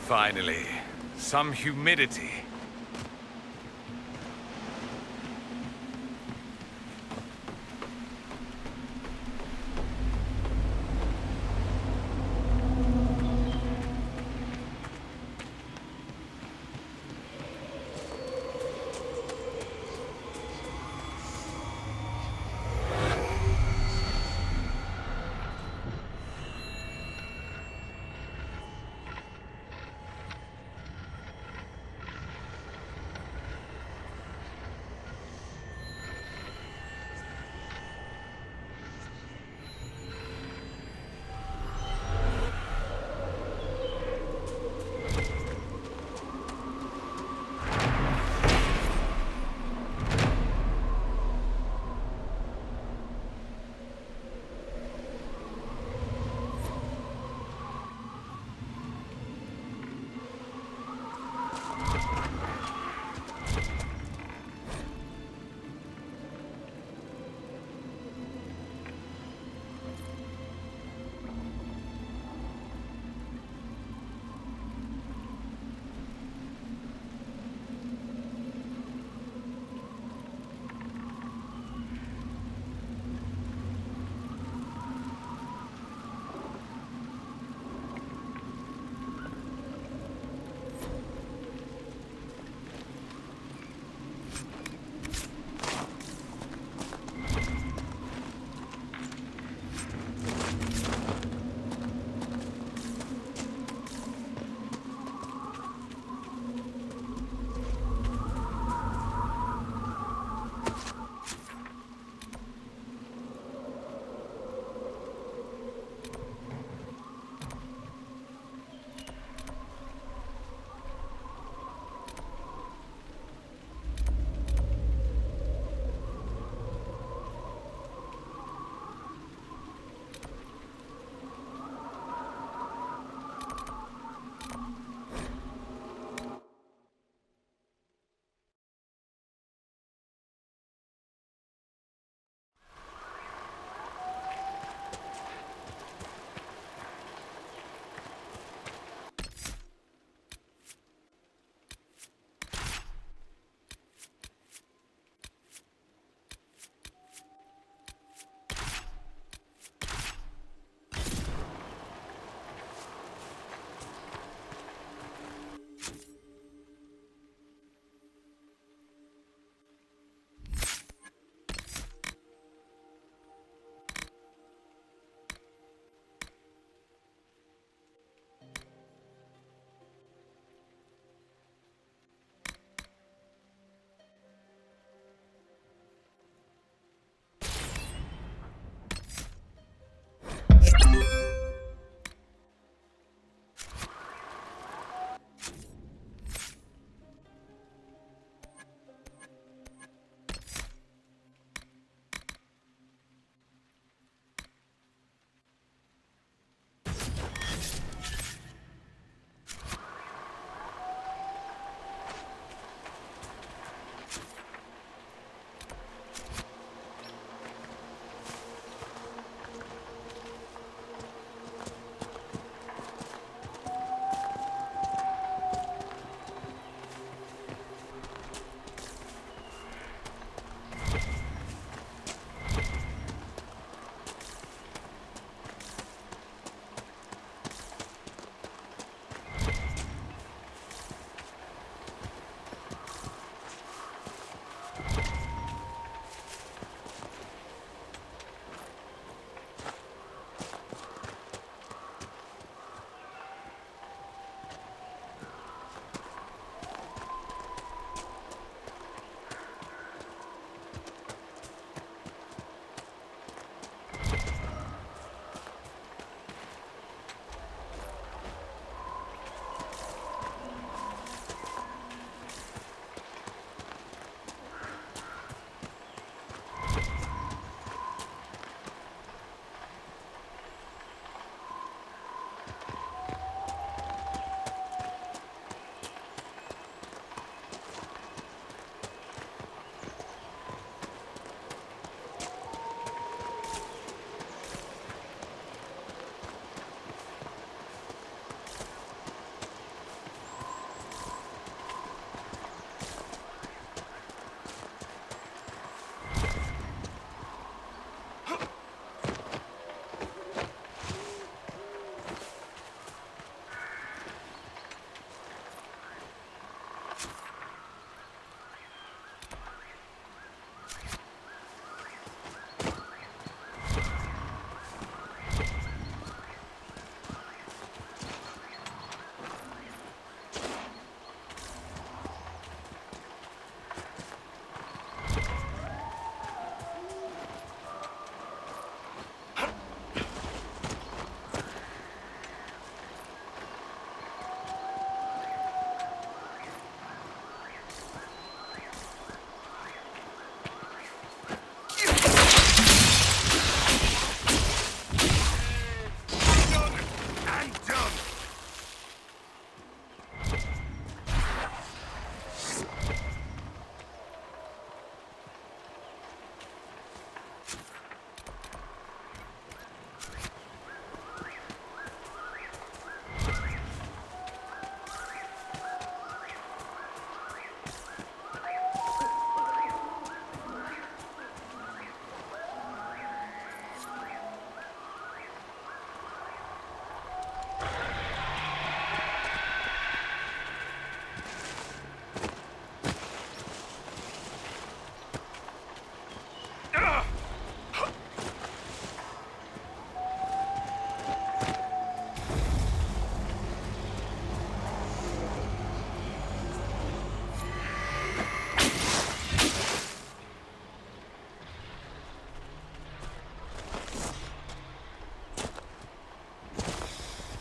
Finally, some humidity.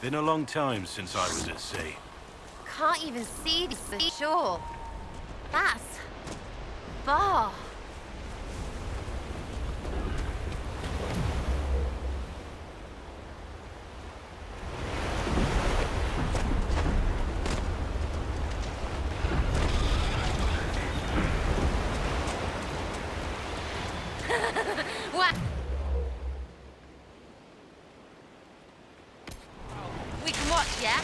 Been a long time since I was at sea. Can't even see the shore. That's far. What? We can watch, yeah?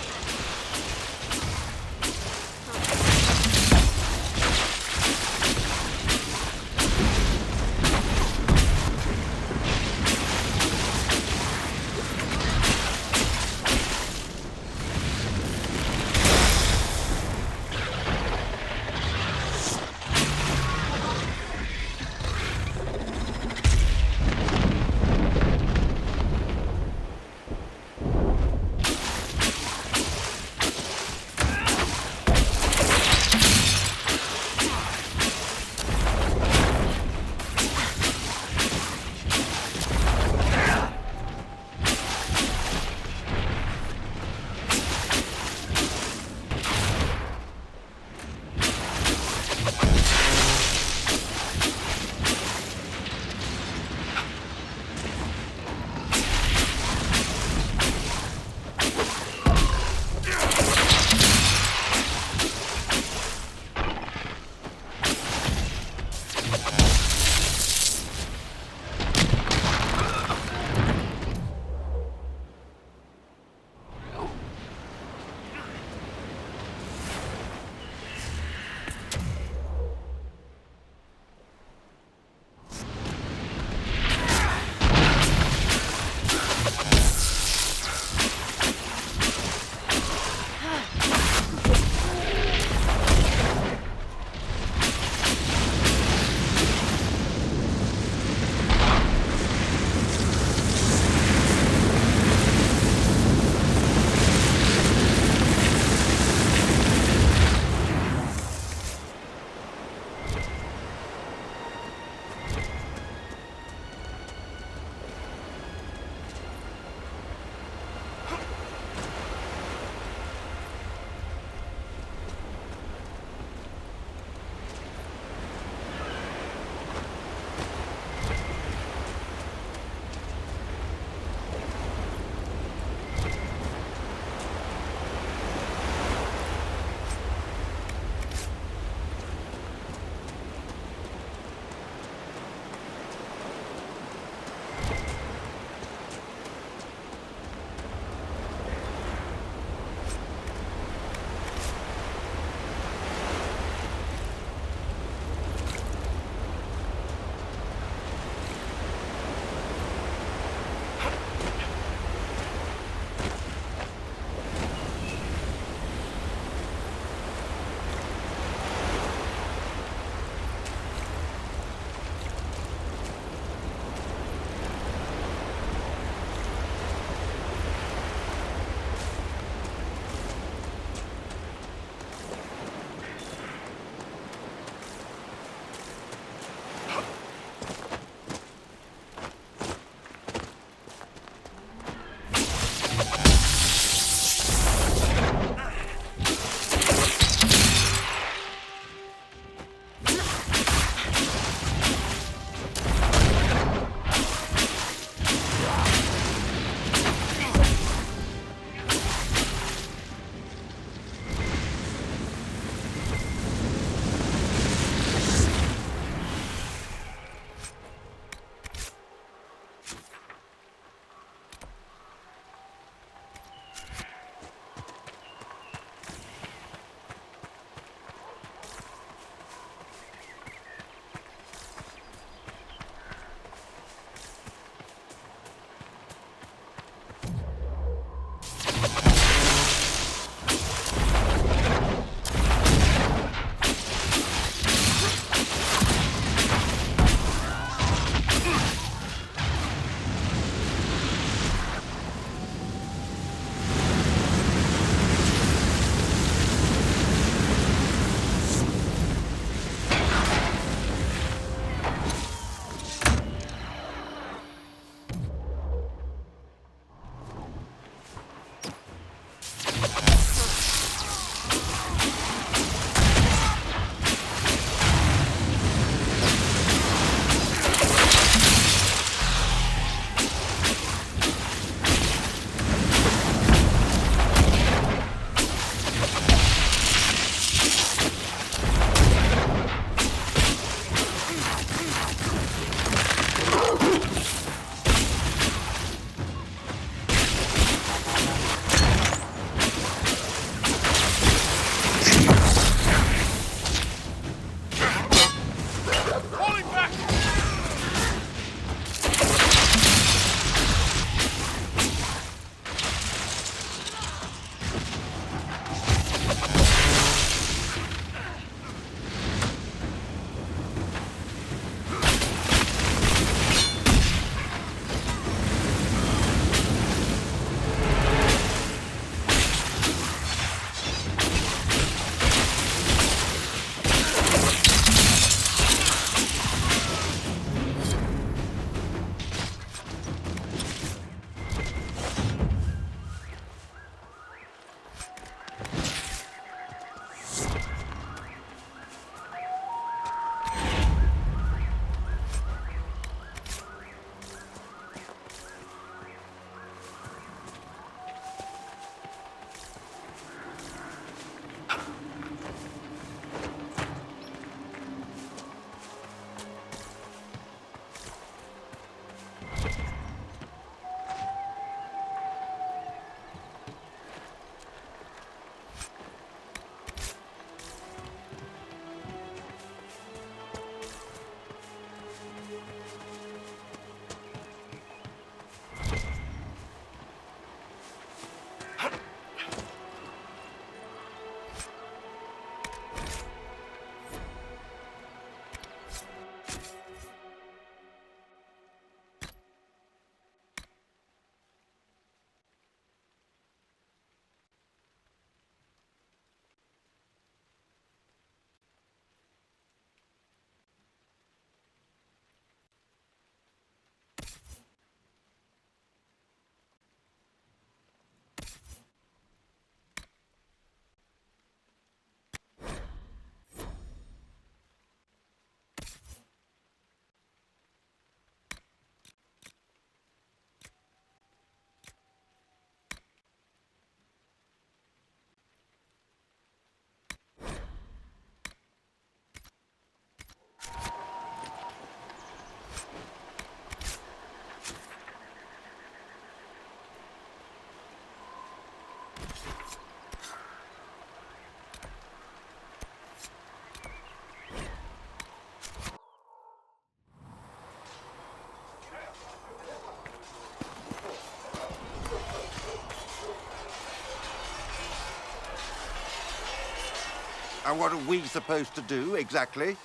And what are we supposed to do, exactly?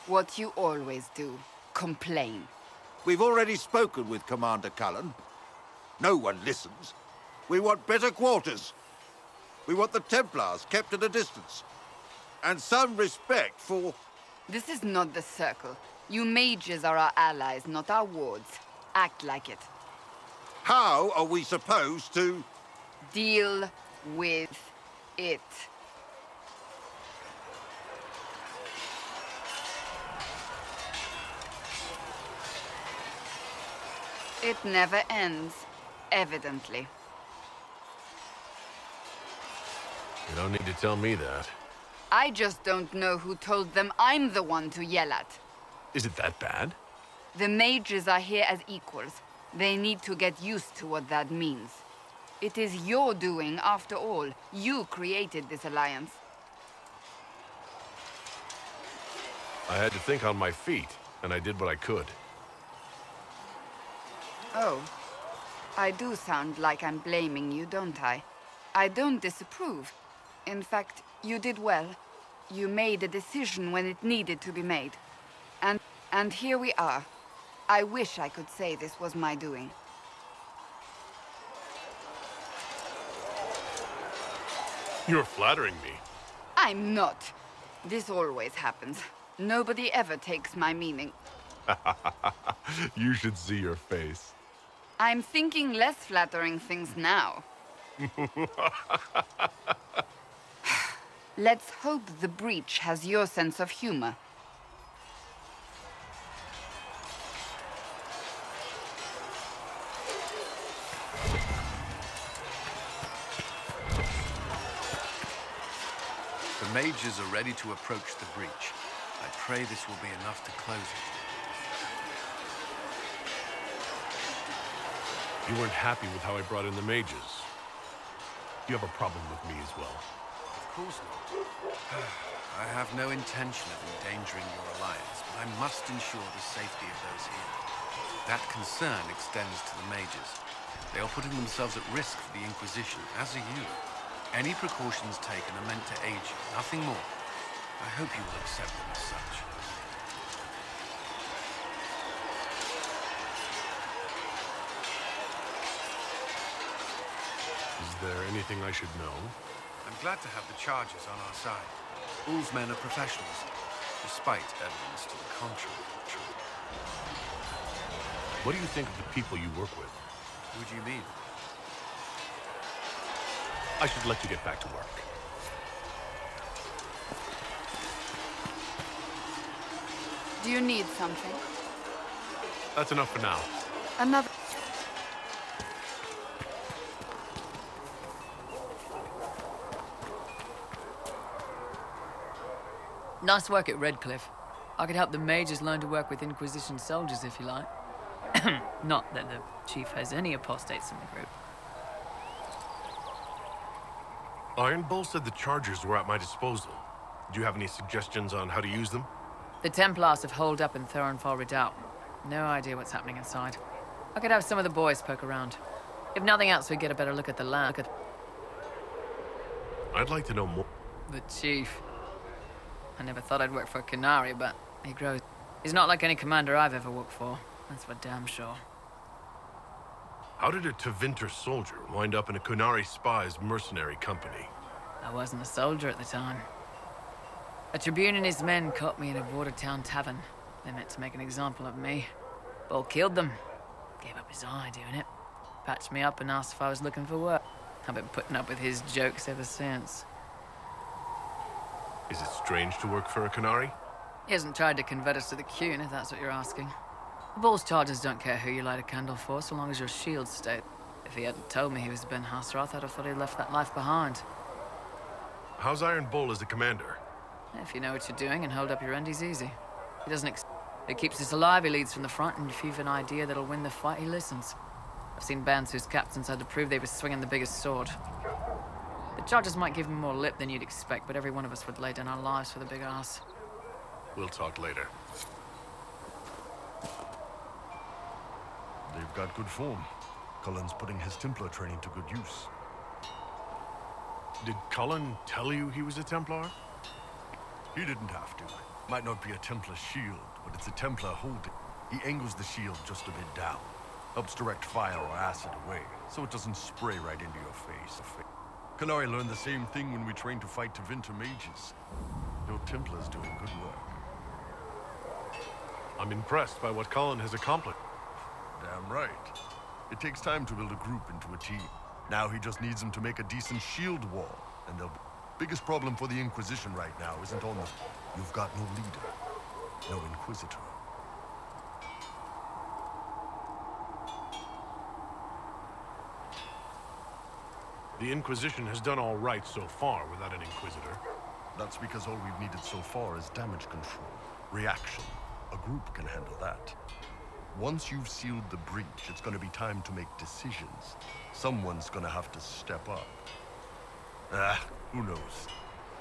What you always do. Complain. We've already spoken with Commander Cullen. No one listens. We want better quarters. We want the Templars kept at a distance. And some respect for... This is not the Circle. You mages are our allies, not our wards. Act like it. How are we supposed to... Deal with it. It never ends, evidently. You don't need to tell me that. I just don't know who told them I'm the one to yell at. Is it that bad? The mages are here as equals. They need to get used to what that means. It is your doing, after all. You created this alliance. I had to think on my feet, and I did what I could. Oh. I do sound like I'm blaming you, don't I? I don't disapprove. In fact, you did well. You made a decision when it needed to be made. And here we are. I wish I could say this was my doing. You're flattering me. I'm not. This always happens. Nobody ever takes my meaning. You should see your face. I'm thinking less flattering things now. Let's hope the breach has your sense of humor. The mages are ready to approach the breach. I pray this will be enough to close it. You weren't happy with how I brought in the mages. You have a problem with me as well. Of course not. I have no intention of endangering your alliance, but I must ensure the safety of those here. That concern extends to the mages. They are putting themselves at risk for the Inquisition, as are you. Any precautions taken are meant to aid you, nothing more. I hope you will accept them as such. Is there anything I should know? I'm glad to have the Chargers on our side. All's men are professionals, despite evidence to the contrary. What do you think of the people you work with? Who do you mean? I should let you get back to work. Do you need something? That's enough for now. Another... Nice work at Redcliffe. I could help the mages learn to work with Inquisition soldiers if you like. Not that the chief has any apostates in the group. Iron Bull said the Chargers were at my disposal. Do you have any suggestions on how to use them? The Templars have holed up in Thurenfall Redoubt. No idea what's happening inside. I could have some of the boys poke around. If nothing else, we get a better look at the land. I'd like to know more. The chief. I never thought I'd work for a Canary, but he grows. He's not like any commander I've ever worked for. That's for damn sure. How did a Tevinter soldier wind up in a Kunari spy's mercenary company? I wasn't a soldier at the time. A Tribune and his men caught me in a border town tavern. They meant to make an example of me. Bull killed them. Gave up his eye doing it. Patched me up and asked if I was looking for work. I've been putting up with his jokes ever since. Is it strange to work for a Kunari? He hasn't tried to convert us to the Qun, if that's what you're asking. The Bull's Chargers don't care who you light a candle for, so long as your shields stay. If he hadn't told me he was Ben Hasroth, I'd have thought he'd left that life behind. How's Iron Bull as a commander? If you know what you're doing and hold up your end, he's easy. He doesn't he keeps us alive, he leads from the front, and if you've an idea that'll win the fight, he listens. I've seen bands whose captains had to prove they were swinging the biggest sword. The Chargers might give him more lip than you'd expect, but every one of us would lay down our lives for the big ass. We'll talk later. They've got good form. Cullen's putting his Templar training to good use. Did Cullen tell you he was a Templar? He didn't have to. Might not be a Templar shield, but it's a Templar holding. He angles the shield just a bit down. Helps direct fire or acid away, so it doesn't spray right into your face. Canary learned the same thing when we trained to fight Tevinter mages. Your Templar's doing good work. I'm impressed by what Cullen has accomplished. Damn right. It takes time to build a group into a team. Now he just needs them to make a decent shield wall, and the biggest problem for the Inquisition right now isn't on the... You've got no leader, no Inquisitor. The Inquisition has done all right so far without an Inquisitor. That's because all we've needed so far is damage control, reaction. A group can handle that. Once you've sealed the breach, it's gonna be time to make decisions. Someone's gonna have to step up. Who knows?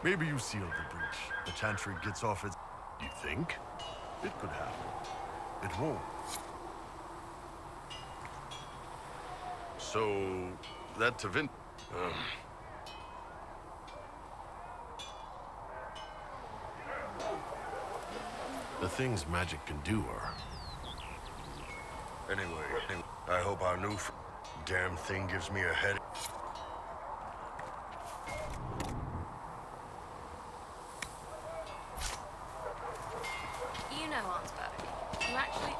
Maybe you sealed the breach. The Chantry gets off its... You think? It could happen. It won't. So, that Tevin... The things magic can do are... Anyway, I hope our new damn thing gives me a headache. You know, Arnsberg, you actually